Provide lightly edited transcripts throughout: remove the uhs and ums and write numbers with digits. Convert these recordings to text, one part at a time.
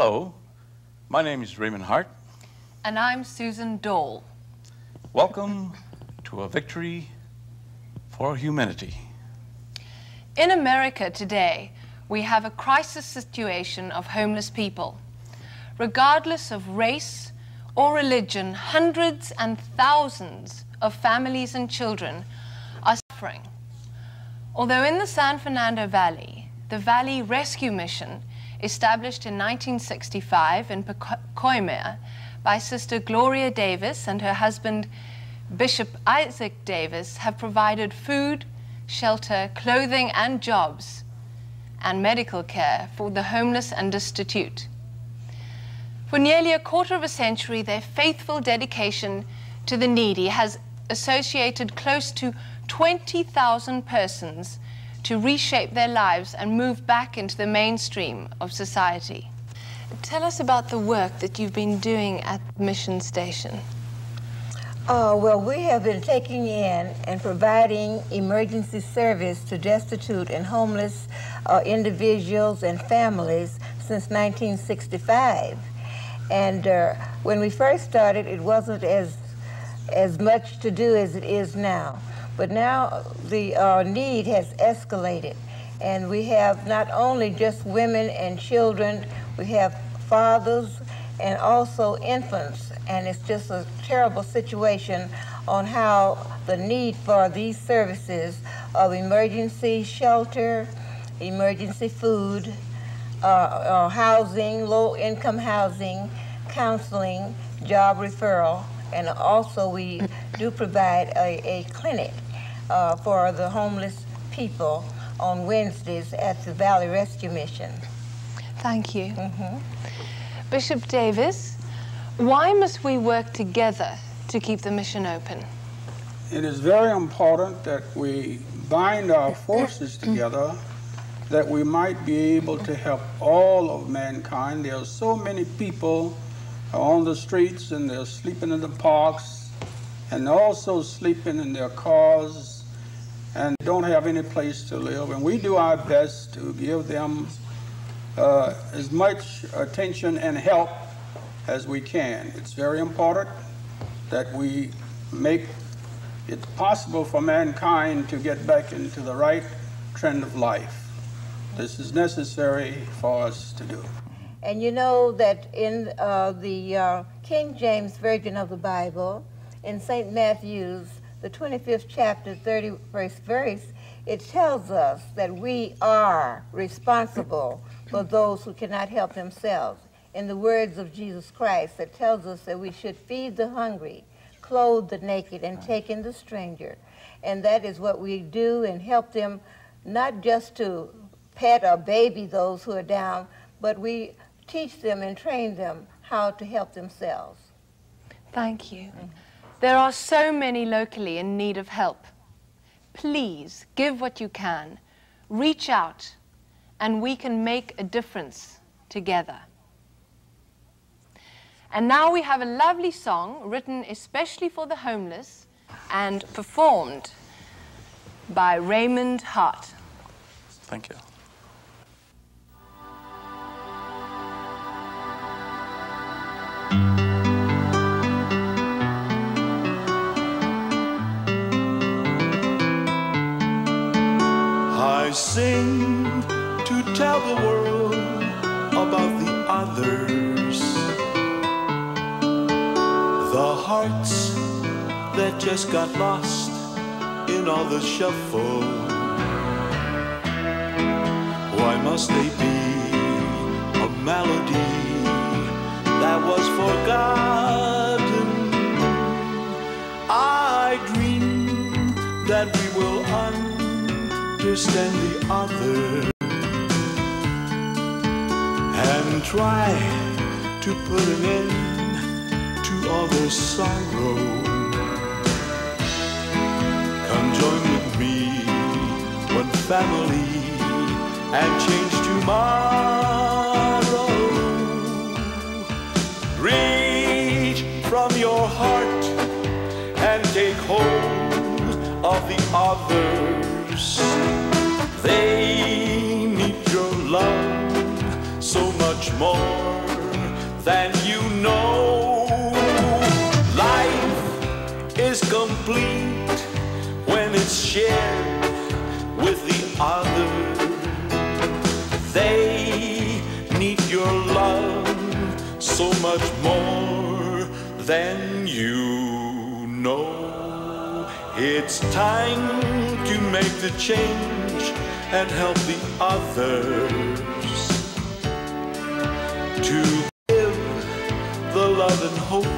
Hello, my name is Raymond Hart. And I'm Susan Dall. Welcome to A Victory for Humanity. In America today, we have a crisis situation of homeless people. Regardless of race or religion, hundreds and thousands of families and children are suffering. Although in the San Fernando Valley, the Valley Rescue Mission, established in 1965 in Pacoima by Sister Gloria Davis and her husband Bishop Isaac Davis, have provided food, shelter, clothing and jobs and medical care for the homeless and destitute. For nearly a quarter of a century, their faithful dedication to the needy has associated close to 20,000 persons to reshape their lives and move back into the mainstream of society. Tell us about the work that you've been doing at the mission station. Well, we have been taking in and providing emergency service to destitute and homeless individuals and families since 1965. And when we first started, it wasn't as much to do as it is now. But now the need has escalated, and we have not only just women and children, we have fathers and also infants, and it's just a terrible situation on how the need for these services of emergency shelter, emergency food, housing, low-income housing, counseling, job referral, and also we do provide a clinic for the homeless people on Wednesdays at the Valley Rescue Mission. Thank you. Bishop Davis, why must we work together to keep the mission open? It is very important that we bind our forces together, that we might be able to help all of mankind. There are so many people on the streets, and they're sleeping in the parks, and also sleeping in their cars, and don't have any place to live. And we do our best to give them as much attention and help as we can. It's very important that we make it possible for mankind to get back into the right trend of life. This is necessary for us to do. And you know that in the King James Version of the Bible, in St. Matthew's, the 25th chapter, 31st verse, it tells us that we are responsible for those who cannot help themselves. In the words of Jesus Christ, that tells us that we should feed the hungry, clothe the naked, and take in the stranger. And that is what we do, and help them not just to pet or baby those who are down, but we teach them and train them how to help themselves. Thank you. There are so many locally in need of help. Please give what you can, reach out, and we can make a difference together. And now we have a lovely song written especially for the homeless and performed by Raymond Hart. Thank you. I sing to tell the world about the others, the hearts that just got lost in all the shuffle. Why must they be a melody that was forgotten? I dream that we will understand the other and try to put an end to all their sorrow. Come join with me, one family, and change tomorrow. Reach from your heart and take hold of the others. They need your love so much more so much more than you know. It's time to make the change and help the others, to give the love and hope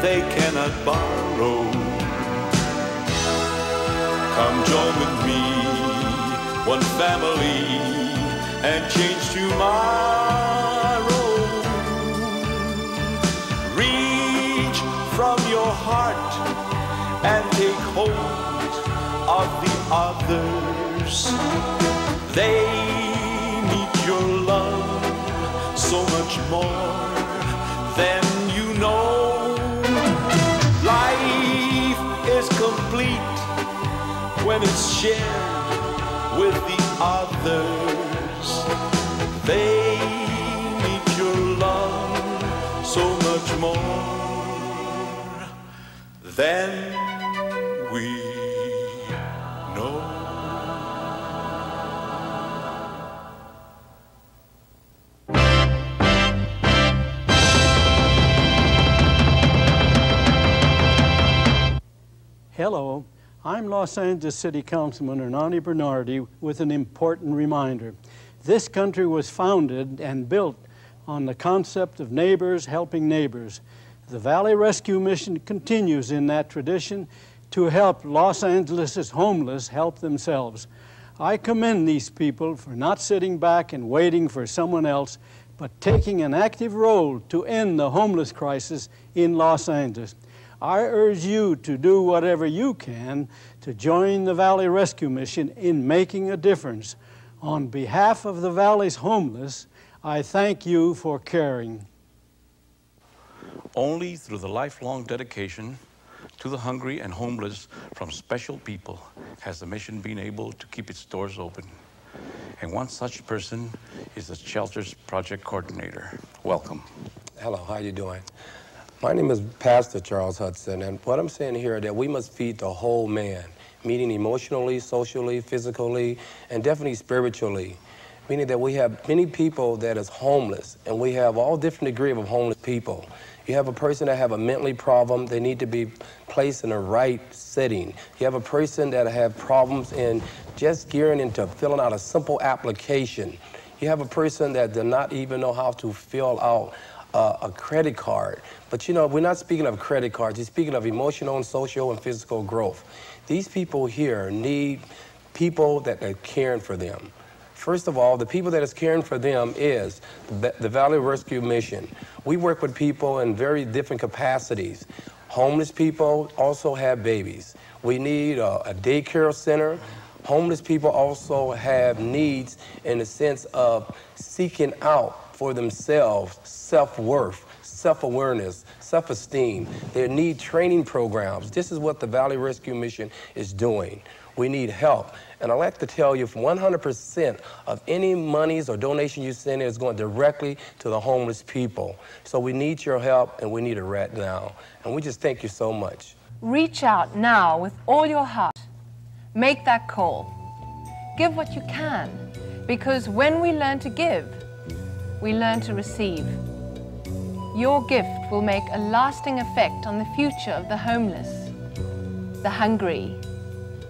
they cannot borrow. Come join with me, one family, and change tomorrow. Reach from your heart and take hold of the others. They need your love so much more than you know. Life is complete when it's shared with the others. They need your love so much more than we know. Hello, I'm Los Angeles City Councilman Ernani Bernardi with an important reminder. This country was founded and built on the concept of neighbors helping neighbors. The Valley Rescue Mission continues in that tradition to help Los Angeles' homeless help themselves. I commend these people for not sitting back and waiting for someone else, but taking an active role to end the homeless crisis in Los Angeles. I urge you to do whatever you can to join the Valley Rescue Mission in making a difference. On behalf of the Valley's homeless, I thank you for caring. Only through the lifelong dedication to the hungry and homeless from special people has the mission been able to keep its doors open. And one such person is the Shelters Project Coordinator. Welcome. Hello, how you doing? My name is Pastor Charles Hudson, and what I'm saying here is that we must feed the whole man, meaning emotionally, socially, physically, and definitely spiritually. Meaning that we have many people that is homeless, and we have all different degrees of homeless people. You have a person that have a mentally problem, they need to be placed in the right setting. You have a person that have problems in just gearing into filling out a simple application. You have a person that does not even know how to fill out a credit card. But you know, we're not speaking of credit cards, we're speaking of emotional and social and physical growth. These people here need people that are caring for them. First of all, the people that is caring for them is the Valley Rescue Mission. We work with people in very different capacities. Homeless people also have babies. We need a daycare center. Homeless people also have needs in the sense of seeking out for themselves self-worth, self-awareness, self-esteem. They need training programs. This is what the Valley Rescue Mission is doing. We need help. And I'd like to tell you, 100% of any monies or donation you send is going directly to the homeless people. So we need your help, and we need it right now. And we just thank you so much. Reach out now with all your heart. Make that call. Give what you can, because when we learn to give, we learn to receive. Your gift will make a lasting effect on the future of the homeless, the hungry,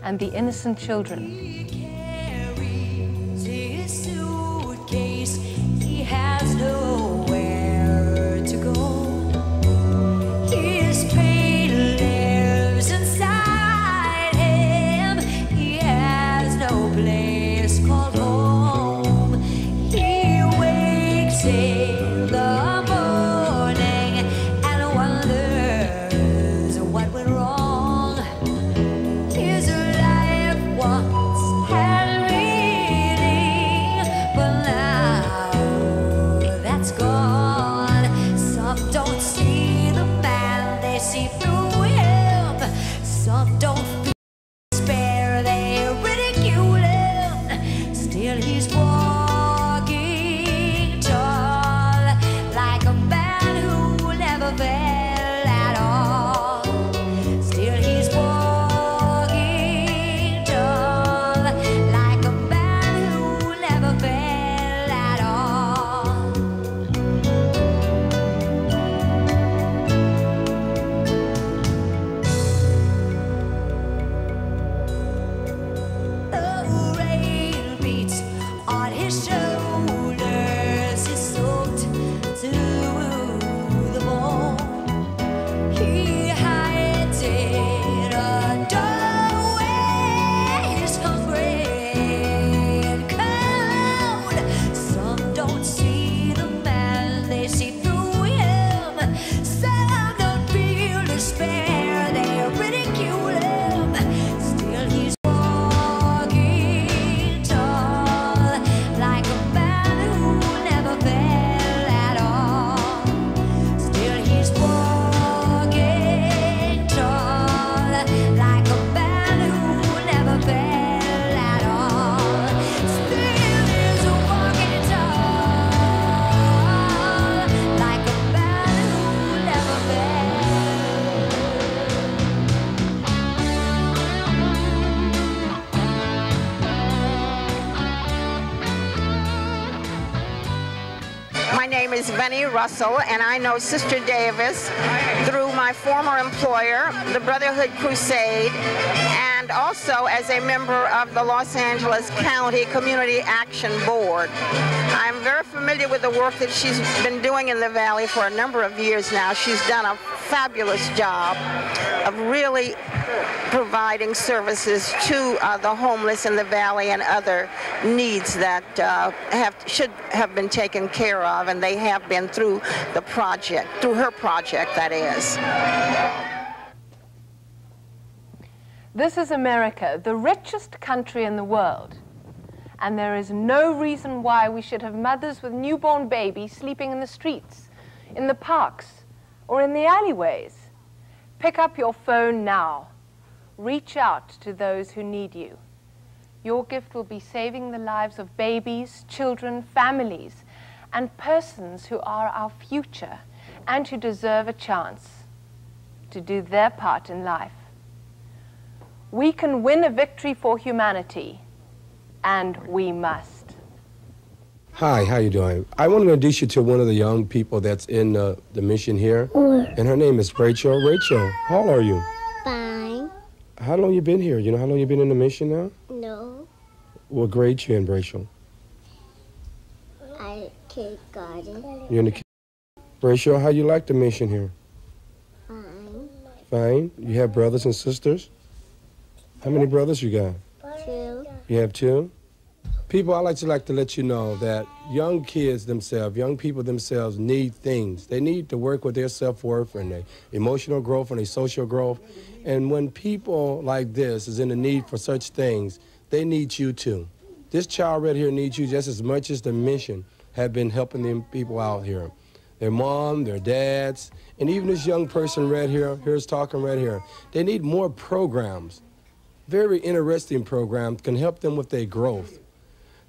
and the innocent children. He carries his suitcase. He has nowhere to go. His pain lives inside him. He has no place called home. He wakes in the morning and wonders what went wrong. His life once had meaning, but now is Benny Russell, and I know Sister Davis through my former employer, the Brotherhood Crusade, and also as a member of the Los Angeles County Community Action Board. I'm very familiar with the work that she's been doing in the Valley for a number of years now. She's done a fabulous job of really providing services to the homeless in the Valley and other needs that should have been taken care of, and they have been through the project, through her project, that is. This is America, the richest country in the world. And there is no reason why we should have mothers with newborn babies sleeping in the streets, in the parks, or in the alleyways. Pick up your phone now. Reach out to those who need you. Your gift will be saving the lives of babies, children, families, and persons who are our future and who deserve a chance to do their part in life. We can win a victory for humanity, and we must. Hi, how you doing? I want to introduce you to one of the young people that's in the mission here, and her name is Rachel. Rachel, how old are you? Fine. How long you been here? You know how long you been in the mission now? No. What grade you in, Rachel? Kindergarten. You're in the Rachel, how you like the mission here? Fine. Fine. You have brothers and sisters? How many brothers you got? 2. You have 2? People, I like to let you know that young kids themselves, young people themselves need things. They need to work with their self-worth and their emotional growth and their social growth. And when people like this is in the need for such things, they need you too. This child right here needs you just as much as the mission have been helping them people out here. Their mom, their dads, and even this young person right here, here's talking right here. They need more programs, very interesting programs, can help them with their growth.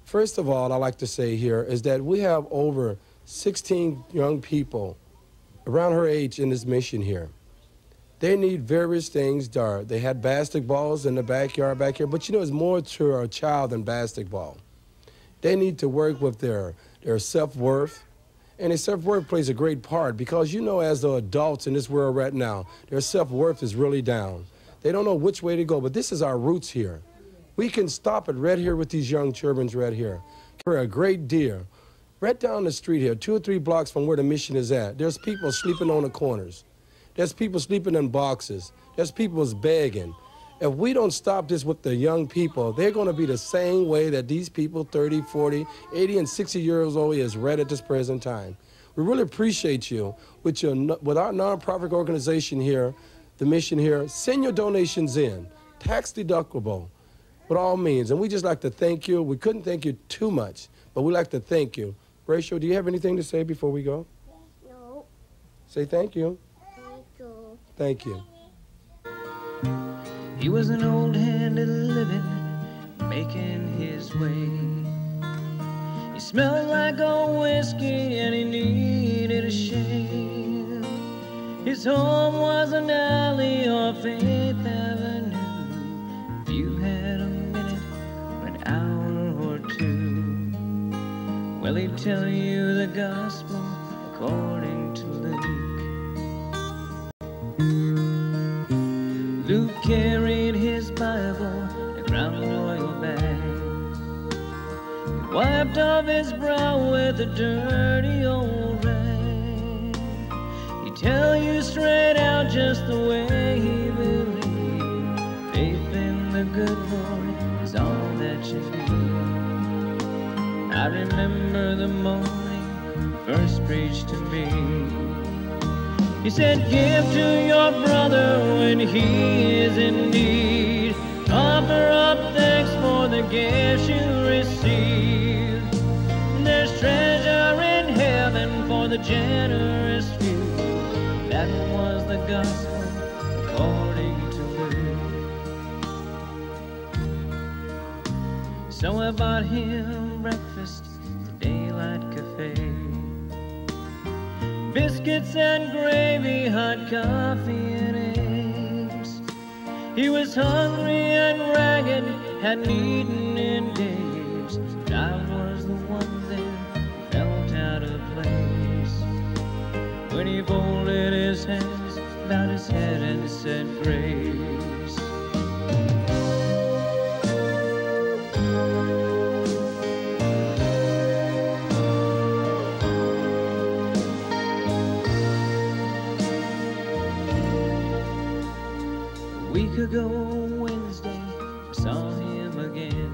First of all, I like to say here is that we have over 16 young people around her age in this mission here. They need various things. They had basketballs in the backyard back here, but you know, it's more to a child than basketball. They need to work with their self-worth, and their self-worth plays a great part because you know, as the adults in this world right now, their self-worth is really down. They don't know which way to go, but this is our roots here. We can stop it right here with these young children right here. We're a great deal. Right down the street here, 2 or 3 blocks from where the mission is at, there's people sleeping on the corners. There's people sleeping in boxes. There's people begging. If we don't stop this with the young people, they're going to be the same way that these people, 30, 40, 80, and 60 years old, is right at this present time. We really appreciate you with our nonprofit organization here, the mission here. Send your donations in, tax deductible, with all means. And we just like to thank you. We couldn't thank you too much, but we like to thank you. Rachel, do you have anything to say before we go? No. Say thank you. Thank you. Thank you. He was an old hand at living, making his way. He smelled like old whiskey and he needed a shave. His home was an alley off 8th Avenue. If you had a minute or an hour or 2, well, he'd tell you the gospel according to Luke. Luke carried his Bible in a crown royal bag. He wiped off his brow with a dirty old rag. He'd tell you straight out just the way he believed. Faith in the good Lord is all that you need. I remember the morning he first preached to me. He said, give to your brother when he is in need. Offer up thanks for the gifts you receive. There's treasure in heaven for the generous few. That was the gospel according to Luke. So I bought him breakfast at the Daylight Cafe. Biscuits and gravy, hot coffee and eggs. He was hungry and ragged, hadn't eaten in days. And I was the one there who felt out of place. his head and said grace. A week ago Wednesday, I saw him again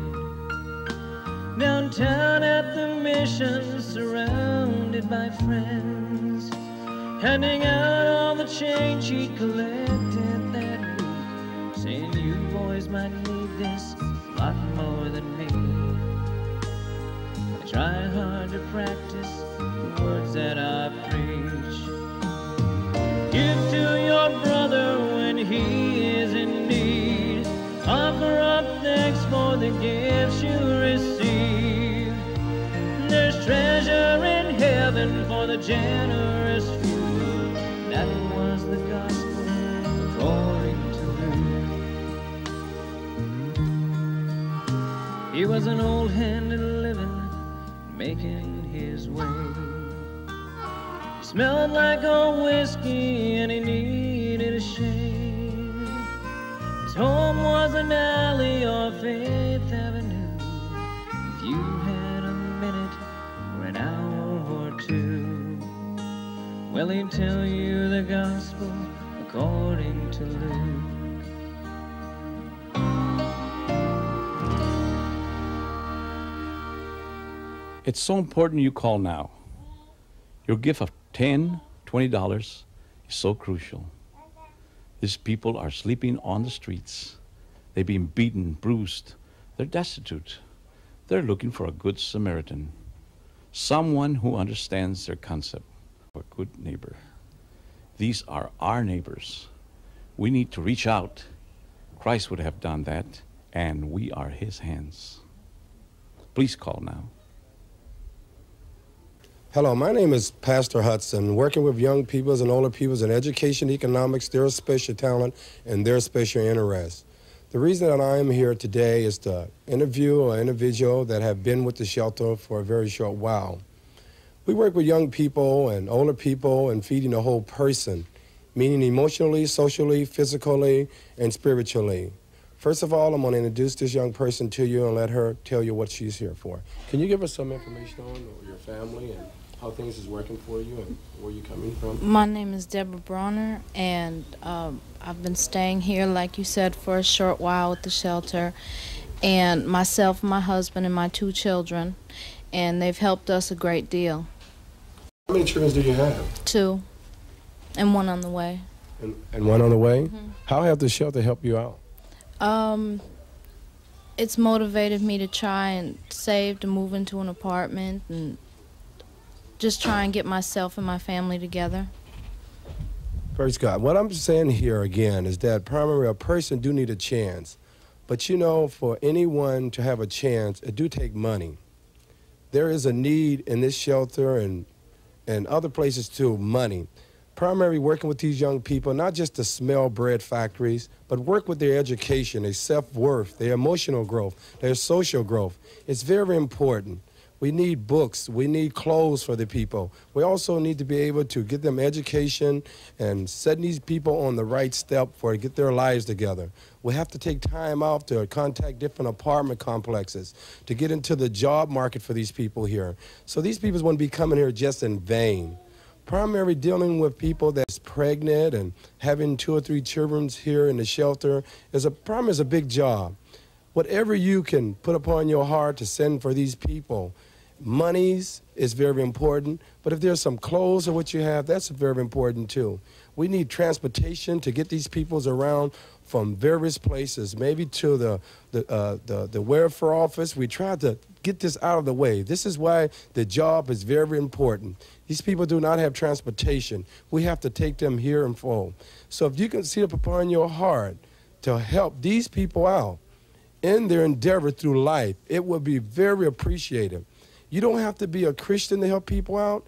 downtown at the mission, surrounded by friends, handing out all the change he'd collected that week, saying you boys might need this a lot more than me. I try hard to practice the words that I preach. Give to your brother when he is in need. Offer up thanks for the gifts you receive. There's treasure in heaven for the generous few. That was the gospel according to Luke. He was an old hand at living, making his way. He smelled like old whiskey and he needed a shave. His home was an alley off 8th Avenue. If you had a minute or an hour or two, well, he'd tell you the gospel according to Luke. It's so important you call now. Your gift of $10, $20 is so crucial. These people are sleeping on the streets. They've been beaten, bruised. They're destitute. They're looking for a good Samaritan, someone who understands their concept of a good neighbor. These are our neighbors. We need to reach out. Christ would have done that, and we are his hands. Please call now. Hello, my name is Pastor Hudson, working with young peoples and older peoples in education, economics, their special talent, and their special interests. The reason that I am here today is to interview an individual that have been with the shelter for a very short while. We work with young people and older people and feeding the whole person, meaning emotionally, socially, physically, and spiritually. First of all, I'm going to introduce this young person to you and let her tell you what she's here for. Can you give us some information on your family and how things is working for you and where you're coming from? My name is Deborah Bronner, and I've been staying here, like you said, for a short while at the shelter. And myself, my husband, and my 2 children, and they've helped us a great deal. How many children do you have? 2, and 1 on the way. And 1 on the way? Mm-hmm. How have the shelter helped you out? It's motivated me to try and save to move into an apartment and just try and get myself and my family together. Praise God. What I'm saying here again is that primarily a person do need a chance. But you know, for anyone to have a chance, it do take money. There is a need in this shelter and other places too, money. Primarily working with these young people, not just to smell bread factories, but work with their education, their self-worth, their emotional growth, their social growth. It's very important. We need books. We need clothes for the people. We also need to be able to get them education and setting these people on the right step for to get their lives together. We have to take time out to contact different apartment complexes to get into the job market for these people here. So these people wouldn't be coming here just in vain. Primarily dealing with people that's pregnant and having 2 or 3 children here in the shelter is a big job. Whatever you can put upon your heart to send for these people, monies is very important, but if there's some clothes or what you have, that's very important too. We need transportation to get these peoples around from various places, maybe to the welfare office. We try to get this out of the way. This is why the job is very important. These people do not have transportation. We have to take them here in full. So if you can see up upon your heart to help these people out in their endeavor through life, it will be very appreciated. You don't have to be a Christian to help people out.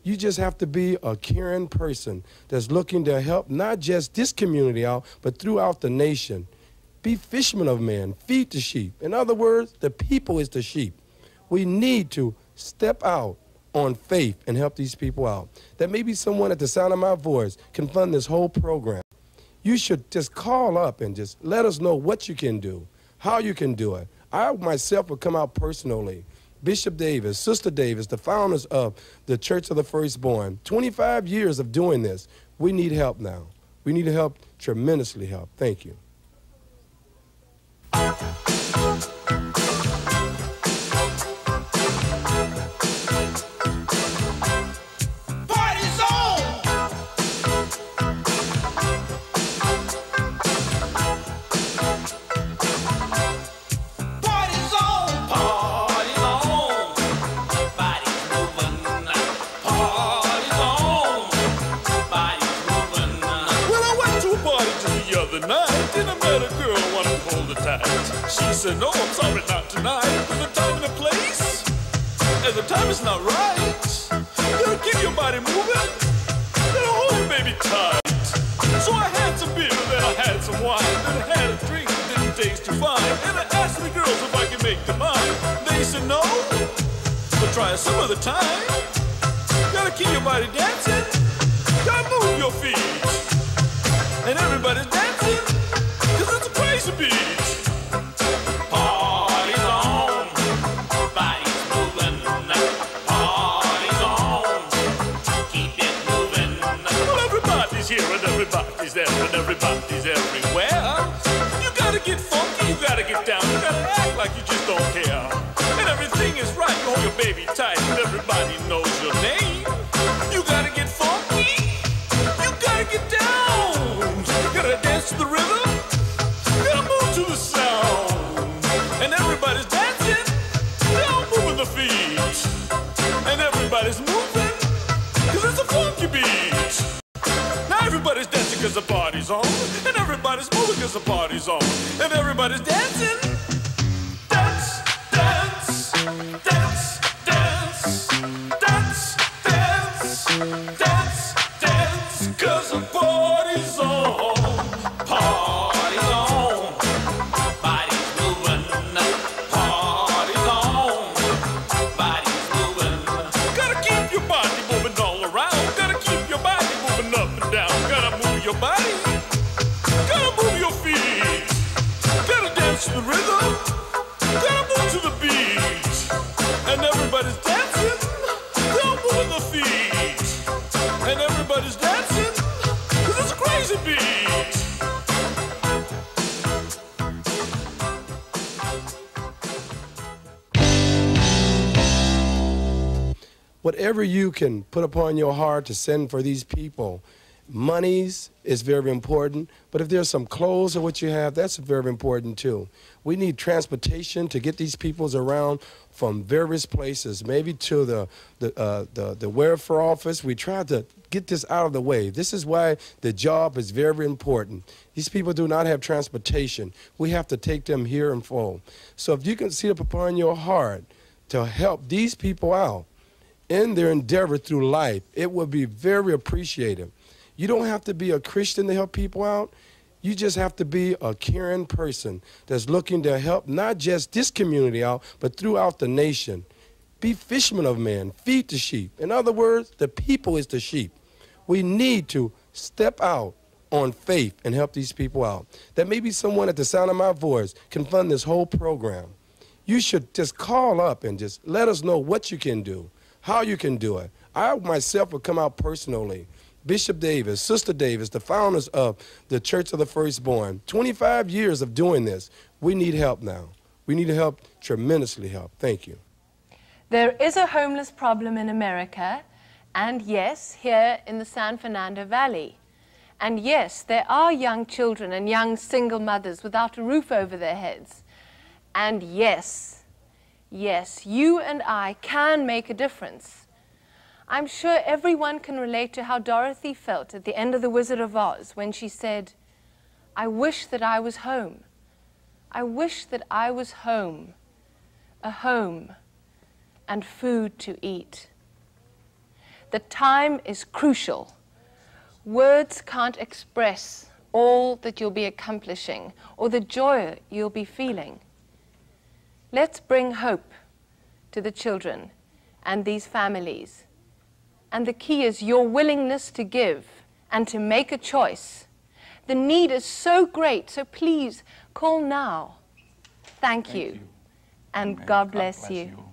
You just have to be a caring person that's looking to help not just this community out, but throughout the nation. Be fishermen of men, feed the sheep. In other words, the people is the sheep. We need to step out on faith and help these people out. That maybe someone at the sound of my voice can fund this whole program. You should just call up and just let us know what you can do, how you can do it. I myself will come out personally. Bishop Davis, Sister Davis, the founders of the Church of the Firstborn, 25 years of doing this. We need help now. We need help, tremendously help. Thank you. She said, no, I'm sorry, not tonight. There's a time and a place, and the time is not right. You gotta keep your body moving, you gotta hold your baby tight. So I had some beer, then I had some wine, then I had a drink, didn't taste too fine. And I asked the girls if I could make them mine. They said no, but try it some other time. You gotta keep your body dancing, you gotta move your feet. And everybody's dancing, cause it's a crazy beat. Everybody's there and everybody's everywhere. You gotta get funky, you gotta get down, you gotta act like you just don't care. And everything is right, you hold your baby tight, and everybody knows your name. You gotta get funky, you gotta get down. You gotta dance to the rhythm, you gotta move to the sound. And everybody's dancing, they're all moving the feet. And everybody's moving, cause it's a funky beat. Everybody's dancing cause the party's on, and everybody's moving cause the party's on, and everybody's dancing. Dance, dance, dance, dance, dance, dance, dance, dance, cause the party's on, party's on, body's moving, party's on, body's moving. Gotta keep your body moving all around, gotta keep your body moving up and down. Your body, gotta move your feet, gotta dance to the rhythm, gotta move to the beat, and everybody's dancing, they're moving the feet, and everybody's dancing, cause it's a crazy beat. Whatever you can put upon your heart to send for these people, monies is very important, but if there's some clothes or what you have, that's very important too. We need transportation to get these peoples around from various places, maybe to the welfare office. We try to get this out of the way. This is why the job is very important. These people do not have transportation. We have to take them here in full. So if you can see it upon your heart to help these people out in their endeavor through life, it would be very appreciated. You don't have to be a Christian to help people out. You just have to be a caring person that's looking to help not just this community out, but throughout the nation. Be fishermen of men, feed the sheep. In other words, the people is the sheep. We need to step out on faith and help these people out. That maybe someone at the sound of my voice can fund this whole program. You should just call up and just let us know what you can do, how you can do it. I myself will come out personally. Bishop Davis, Sister Davis, the founders of the Church of the Firstborn, 25 years of doing this. We need help now. We need help, tremendously help. Thank you. There is a homeless problem in America, and yes, here in the San Fernando Valley. And yes, there are young children and young single mothers without a roof over their heads. And yes, yes, you and I can make a difference. I'm sure everyone can relate to how Dorothy felt at the end of The Wizard of Oz when she said, "I wish that I was home. I wish that I was home, a home and food to eat." The time is crucial. Words can't express all that you'll be accomplishing or the joy you'll be feeling. Let's bring hope to the children and these families. And the key is your willingness to give and to make a choice. The need is so great, so please call now. Thank you. And God bless you.